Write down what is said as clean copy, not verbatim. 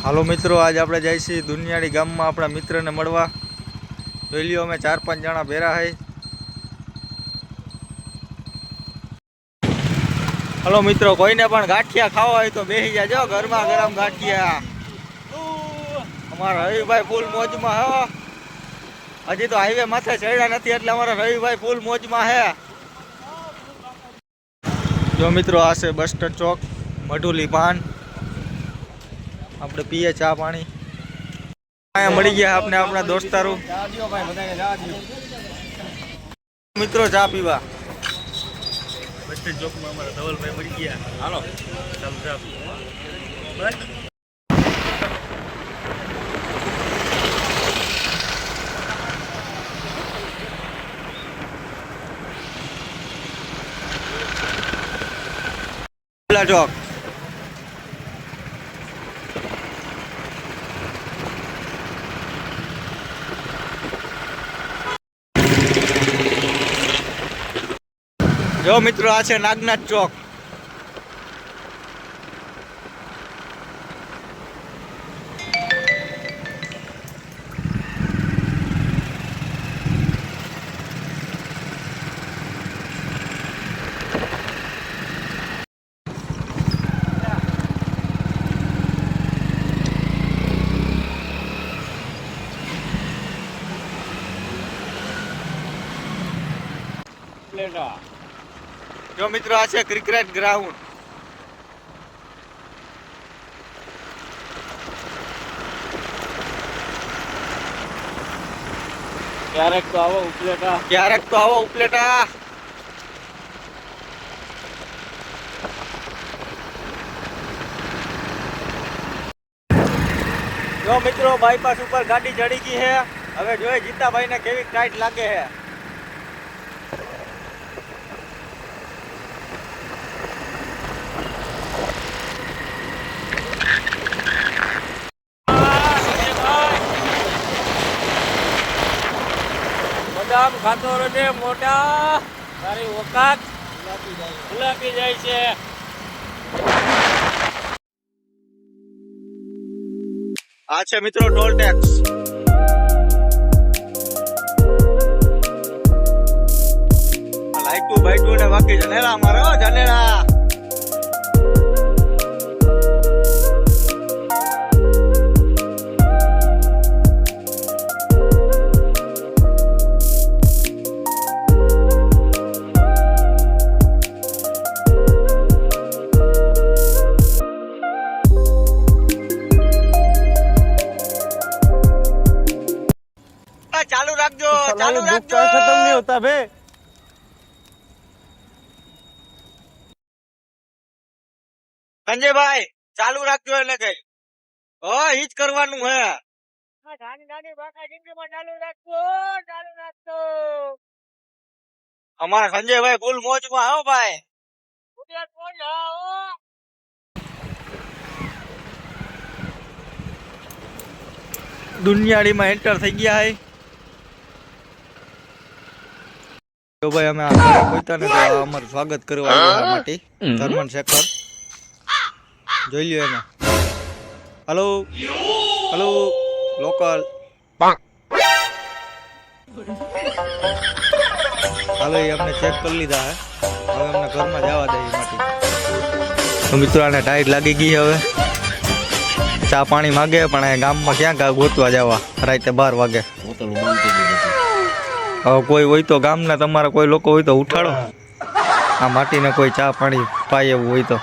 હાલો મિત્રો, આજ આપણે જઈશું દુનિયાળી ગામમાં આપણા મિત્રને મળવા. જોઈ લ્યો, અમે 4-5 જણા ભેરા હે. હાલો મિત્રો, કોઈને પણ ગાંઠિયા ખાવા હોય તો બેસી જાજો. ગરમા ગરમ ગાંઠિયા. અમારા રવિભાઈ ફૂલ મોજમાં હે. હજી તો હાઈવે માથે ચડ્યા નથી એટલે અમારા રવિભાઈ ફૂલ મોજમાં હે. જો મિત્રો, આ છે બસ સ્ટેન્ડ ચોક, મઢુલી પાન. આપણે પીએ ચા પાણી. અહીંયા મળી ગયા આપણે આપણા દોસ્તારો મિત્રો ચા પીવા. બસ સ્ટેન્ડ ચોકમાં અમારા ધવલભાઈ મળી ગયા. હાલો ચા ચોક. જો મિત્રો, આ છે નાગનાથ ચોક. જો મિત્રો, આ છે ક્રિકેટ ગ્રાઉન્ડ. ક્યારેક તો આવો ઉપલેટા. જો મિત્રો, બાયપાસ ઉપર ગાડી ચડી ગઈ છે. હવે જોઈએ જીતાભાઈ ને કેવી ટાઈટ લાગે છે. બદામ ખાતો રહે મોટા, તારી ઓકાત ગુલાબી જાય છે. આ છે મિત્રો ટોલ ટેક્સ. લાઈટું બાઈટું ને બાકી જનેરા મારે જનેરા. ચાલુ રાખજો. खत्म नहीं होता बे. સંજયભાઈ ચાલુ રાખજો. એટલે કઈ ઈ જ કરવાનું હે. અમારા સંજયભાઈ ફૂલ મોજમાં હો ભાઈ. દુનિયાળીમાં એન્ટર થઈ ગયા હે. તો ભાઈ અમે પહોંચ્યા ને તો અમારું સ્વાગત કરવા આવ્યા માટે ધર્મન શેખર. જોઈ લ્યો એમાં. Hello hello local. હાલો, એ અમને ચેક કરી લીધા હે. હવે અમને ઘરમાં જવા દે માટે. તો મિત્રો, આને ટાઈટ લાગી ગઈ. હવે ચા પાણી માગે પણ ગામમાં ક્યાં ગોતવા જવા રાતે 12 વાગે. હવે કોઈ હોય તો ગામના તમારા કોઈ લોકો હોય તો ઉઠાડો. આ માટીને કોઈ ચા પાણી પાય એવું હોય તો.